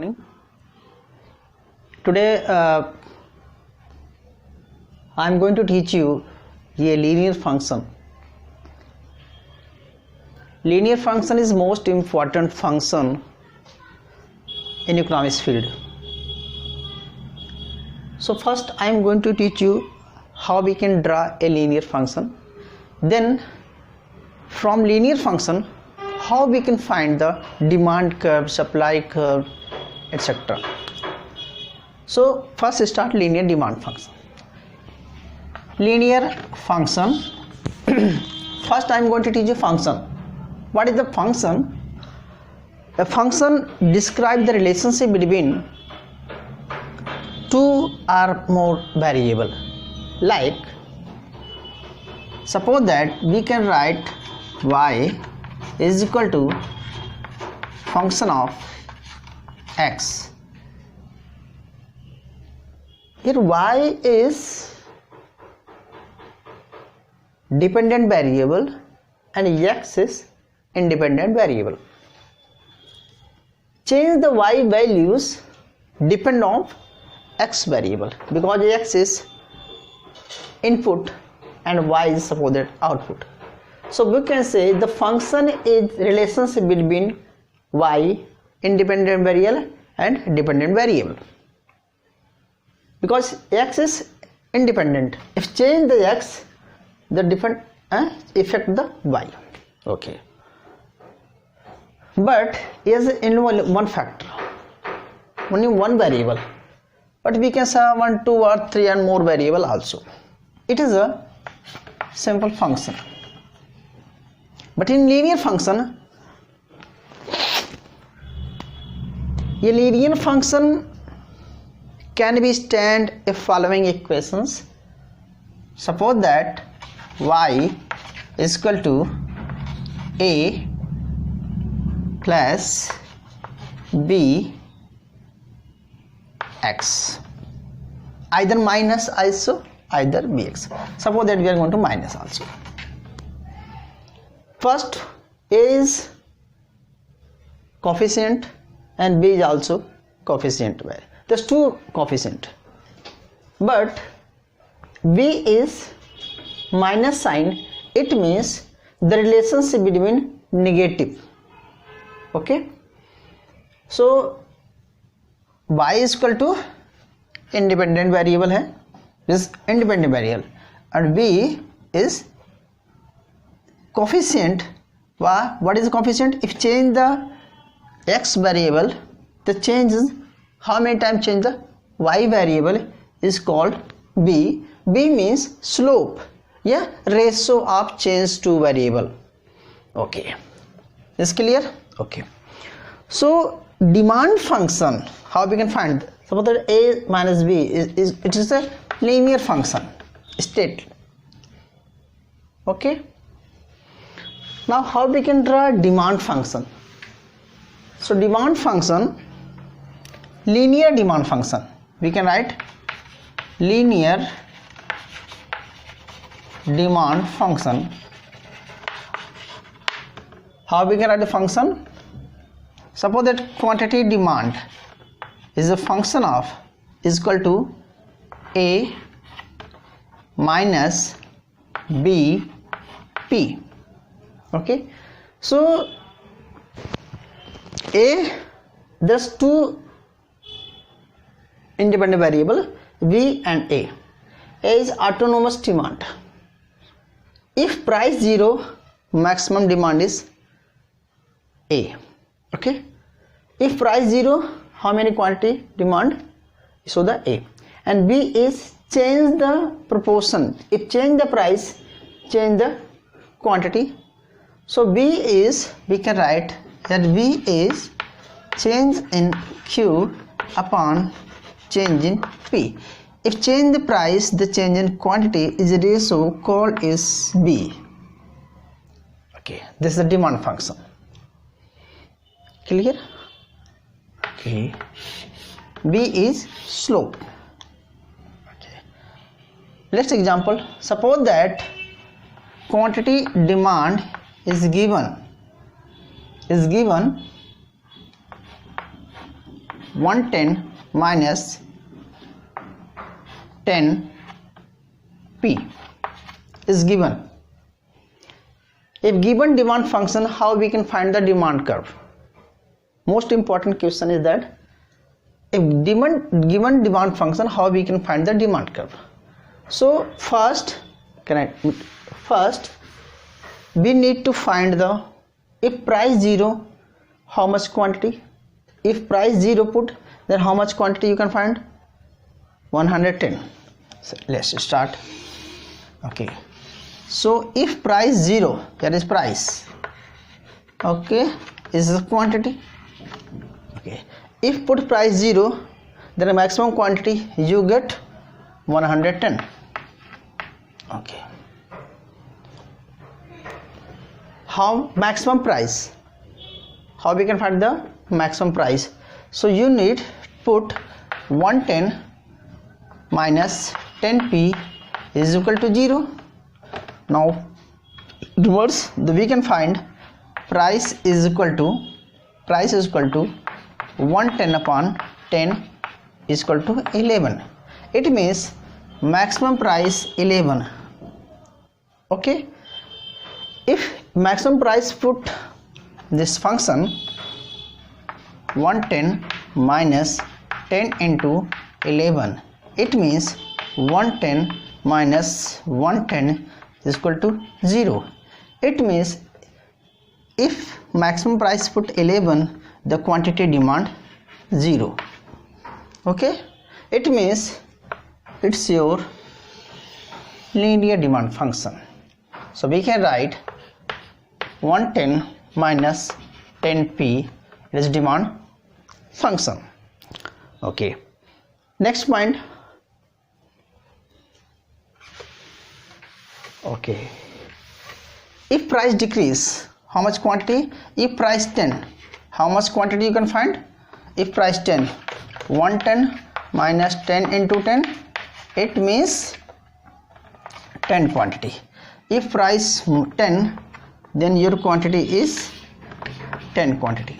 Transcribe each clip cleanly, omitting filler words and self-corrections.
Morning. Today I am going to teach you a linear function. Linear function is most important function in economics field. So first I am going to teach you how we can draw a linear function. Then from linear function how we can find the demand curve, supply curve, etc. So first start linear demand function. Linear function. First I am going to teach you function. What is the function? A function describes the relationship between two or more variable. Like suppose that we can write y is equal to function of x. Here y is dependent variable and x is independent variable. Change the y values depend on x variable because x is input and y is supposed output. So we can say the function is relationship between y, independent variable, and dependent variable. Because x is independent, if change the x, the different affect the y. Okay. But is only one factor, only one variable. But we can say 1, 2, or 3 and more variable also. It is a simple function. But in linear function, a linear function can be stand if following equations. Suppose that y is equal to a plus b x, either minus also, either bx. Suppose that we are going to minus also. First a is coefficient and b is also coefficient. There's two coefficient, but b is minus sign. It means the relationship between negative. Okay, so y is equal to independent variable है, is independent variable, and b is coefficient. What is the coefficient? If change the x variable, the change is how many times change the y variable is called b. B means slope, yeah, ratio of change to variable. Okay, is clear? Okay. So demand function, how we can find? Suppose that a minus b is it is a linear function state. Okay. Now how we can draw demand function? So demand function, linear demand function, we can write linear demand function. How we can write the function? Suppose that quantity demand is a function of is equal to a minus b p. Okay, so a, there's two independent variable b and a. A is autonomous demand. If price 0, maximum demand is a. Okay, if price 0, how many quantity demand? So the a. And b is change the proportion. If change the price, change the quantity. So b is, we can write that b is change in q upon change in p. If change the price, the change in quantity is a ratio called is b. Okay, this is the demand function. Clear? Okay. B is slope. Okay. Let's example. Suppose that quantity demand is given 110 minus 10p is given. If given demand function, how we can find the demand curve? Most important question is that if given demand function, how we can find the demand curve? So first we need to find the, if price 0, how much quantity? If price 0 put, then how much quantity you can find? 110. So let's start. Okay, so if price 0, that is price, okay, is the quantity. Okay, if put price 0, then the maximum quantity you get 110. Okay, how maximum price? How we can find the maximum price? So you need put 110 minus 10p is equal to 0. Now reverse, we can find price is equal to 110 upon 10 is equal to 11. It means maximum price 11. Okay, if maximum price put this function 110 minus 10 into 11, it means 110 minus 110 is equal to 0. It means if maximum price put 11, the quantity demand 0. Okay, it means it's your linear demand function. So we can write 110 minus 10p is demand function. Okay, next point. Okay, if price decrease, how much quantity? If price 10, how much quantity you can find? If price 10, 110 minus 10 into 10, it means 10 quantity. If price 10, then your quantity is 10 quantity.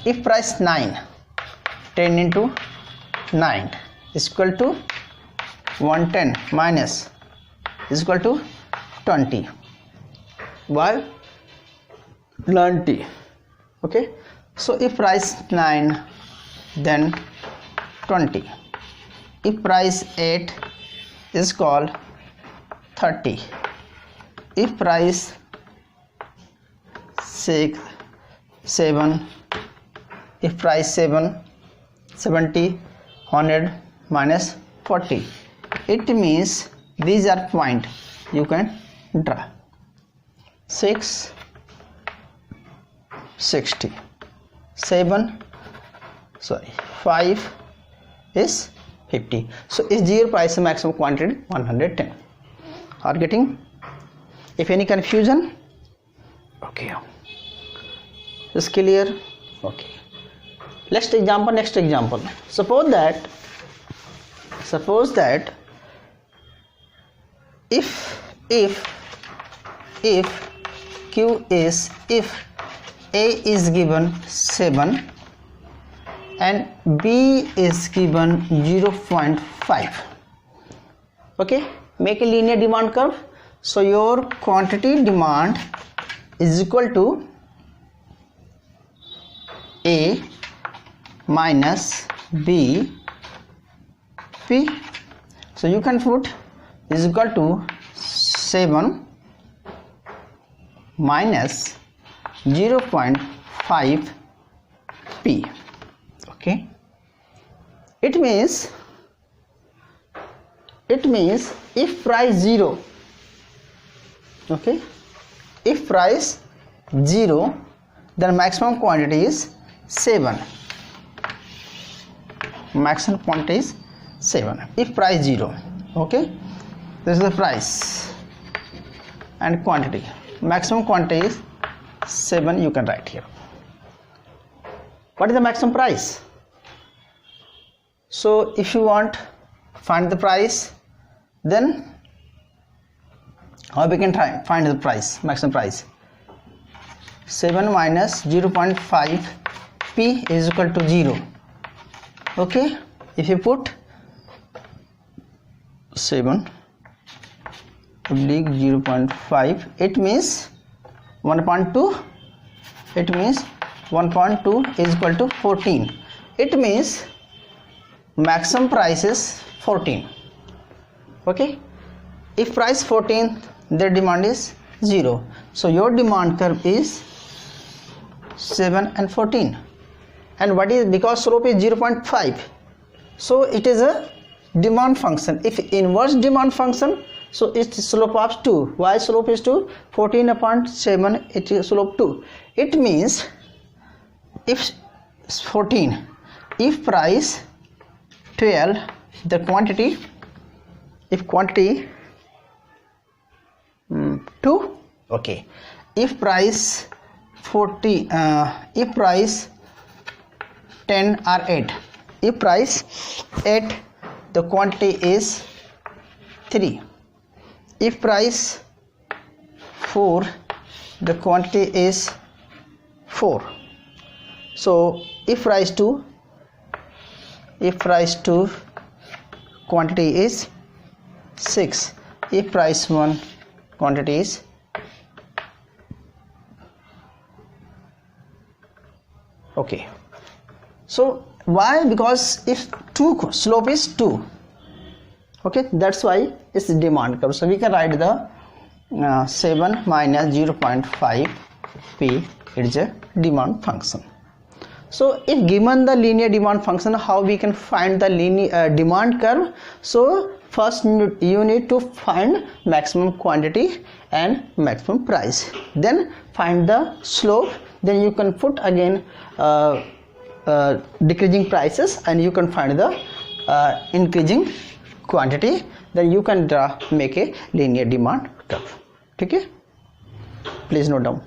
If price 9, 10 into 9 is equal to 110 minus is equal to 20. Why? 90. Okay, so if price 9, then 20. If price 8 is called 30. If price 6, 7, if price 7, 70, 100 minus 40. It means these are point you can draw. 6, 60, 5 is 50. So is 0 price maximum quantity 110. Are getting? If any confusion? Okay, is clear? Okay, next example. Suppose that if Q is, if A is given 7 and B is given 0.5. okay, make a linear demand curve. So your quantity demand is equal to A minus B P. So you can put is equal to 7 minus 0.5 P. Okay, it means if price 0, okay, if price 0, then maximum quantity is 7. Maximum quantity is 7 if price 0. Okay, this is the price and quantity. Maximum quantity is 7. You can write here. What is the maximum price? So if you want find the price, then how we can find the price, maximum price? 7 minus 0.5 P is equal to 0. Okay, if you put 7 oblique 0.5, it means 1.2, it means 1.2 is equal to 14. It means maximum price is 14. Okay, if price 14, their demand is 0. So your demand curve is 7 and 14. And what is, because slope is 0.5, so it is a demand function. If inverse demand function, so it's slope of 2. Why slope is 2? 14 upon 7, it is slope 2. It means if 14, if price 12, the quantity, if quantity 2, okay, if price 40, if price 10 or 8, if price 8, the quantity is 3. If price 4, the quantity is 4. So if price 2, quantity is 6. If price 1, quantity is okay. So why? Because if 2, slope is 2, okay, that's why it's demand curve. So we can write the 7 minus 0.5 p, it's a demand function. So if given the linear demand function, how we can find the linear demand curve? So first you need to find maximum quantity and maximum price, then find the slope, then you can put again decreasing prices, and you can find the increasing quantity, then you can make a linear demand curve. Okay, please note down.